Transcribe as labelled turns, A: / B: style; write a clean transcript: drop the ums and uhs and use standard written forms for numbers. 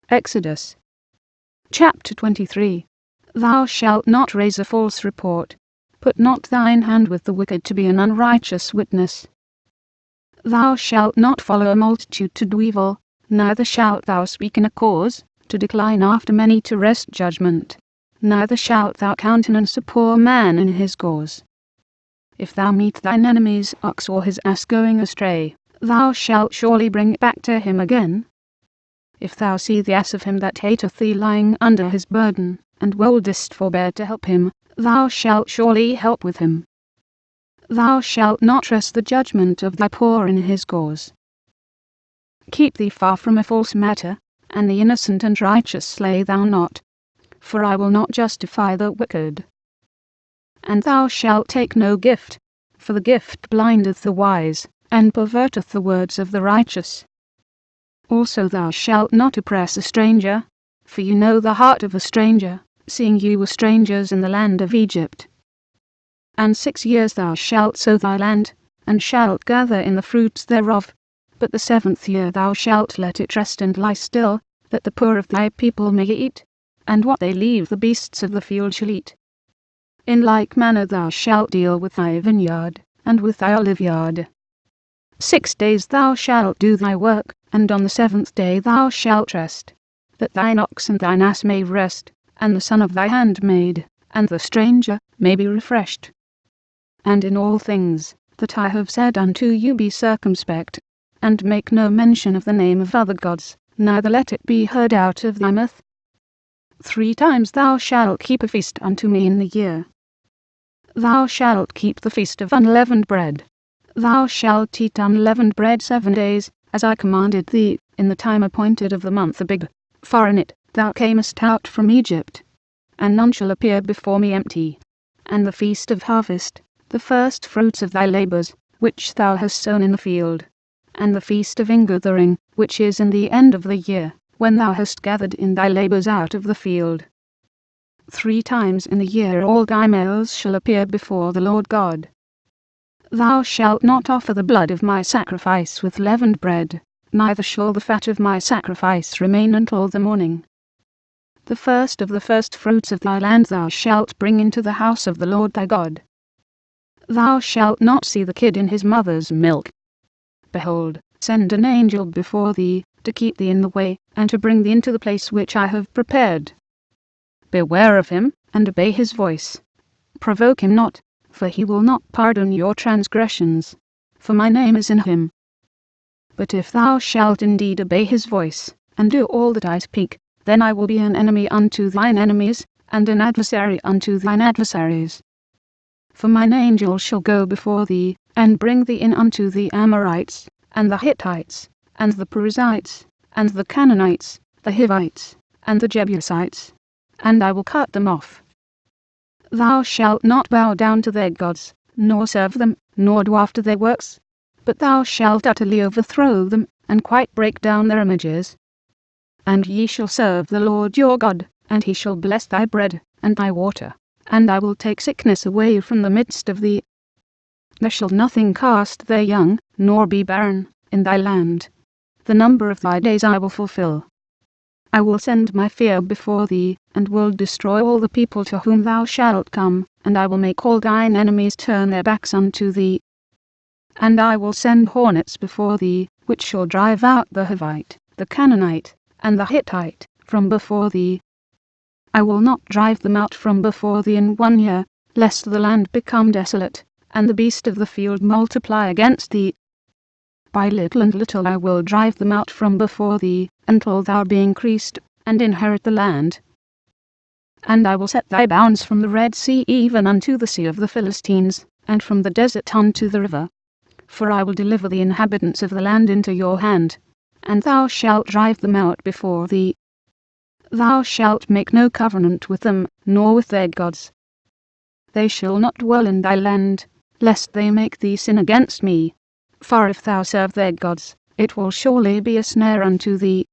A: Exodus chapter 23. Thou shalt not raise a false report. Put not thine hand with the wicked to be an unrighteous witness. Thou shalt not follow a multitude to do evil, neither shalt thou speak in a cause, to decline after many to wrest judgment. Neither shalt thou countenance a poor man in his cause. If thou meet thine enemy's ox or his ass going astray, thou shalt surely bring it back to him again. If thou see the ass of him that hateth thee lying under his burden, and wouldest forbear to help him, thou shalt surely help with him. Thou shalt not trust the judgment of thy poor in his cause. Keep thee far from a false matter, and the innocent and righteous slay thou not, for I will not justify the wicked. And thou shalt take no gift, for the gift blindeth the wise, and perverteth the words of the righteous. Also thou shalt not oppress a stranger, for you know the heart of a stranger, seeing ye were strangers in the land of Egypt. And 6 years thou shalt sow thy land, and shalt gather in the fruits thereof, but the 7th year thou shalt let it rest and lie still, that the poor of thy people may eat, and what they leave the beasts of the field shall eat. In like manner thou shalt deal with thy vineyard, and with thy oliveyard. 6 days thou shalt do thy work, and on the 7th day thou shalt rest, that thine ox and thine ass may rest, and the son of thy handmaid, and the stranger, may be refreshed. And in all things that I have said unto you be circumspect, and make no mention of the name of other gods, neither let it be heard out of thy mouth. 3 times thou shalt keep a feast unto me in the year. Thou shalt keep the feast of unleavened bread. Thou shalt eat unleavened bread 7 days, as I commanded thee, in the time appointed of the month Abib, for in it thou camest out from Egypt. And none shall appear before me empty. And the feast of harvest, the first fruits of thy labours, which thou hast sown in the field. And the feast of ingathering, which is in the end of the year, when thou hast gathered in thy labours out of the field. 3 times in the year all thy males shall appear before the Lord God. Thou shalt not offer the blood of my sacrifice with leavened bread, neither shall the fat of my sacrifice remain until the morning. The first of the first fruits of thy land thou shalt bring into the house of the Lord thy God. Thou shalt not see the kid in his mother's milk. Behold, send an angel before thee, to keep thee in the way, and to bring thee into the place which I have prepared. Beware of him, and obey his voice. Provoke him not, for he will not pardon your transgressions, for my name is in him. But if thou shalt indeed obey his voice, and do all that I speak, then I will be an enemy unto thine enemies, and an adversary unto thine adversaries. For mine angel shall go before thee, and bring thee in unto the Amorites, and the Hittites, and the Perizzites, and the Canaanites, the Hivites, and the Jebusites, and I will cut them off. Thou shalt not bow down to their gods, nor serve them, nor do after their works, but thou shalt utterly overthrow them, and quite break down their images. And ye shall serve the Lord your God, and he shall bless thy bread, and thy water, and I will take sickness away from the midst of thee. There shall nothing cast their young, nor be barren, in thy land. The number of thy days I will fulfill. I will send my fear before thee, and will destroy all the people to whom thou shalt come, and I will make all thine enemies turn their backs unto thee. And I will send hornets before thee, which shall drive out the Hivite, the Canaanite, and the Hittite, from before thee. I will not drive them out from before thee in 1 year, lest the land become desolate, and the beast of the field multiply against thee. By little and little I will drive them out from before thee, until thou be increased, and inherit the land. And I will set thy bounds from the Red Sea even unto the sea of the Philistines, and from the desert unto the river. For I will deliver the inhabitants of the land into your hand, and thou shalt drive them out before thee. Thou shalt make no covenant with them, nor with their gods. They shall not dwell in thy land, lest they make thee sin against me. For if thou serve their gods, it will surely be a snare unto thee.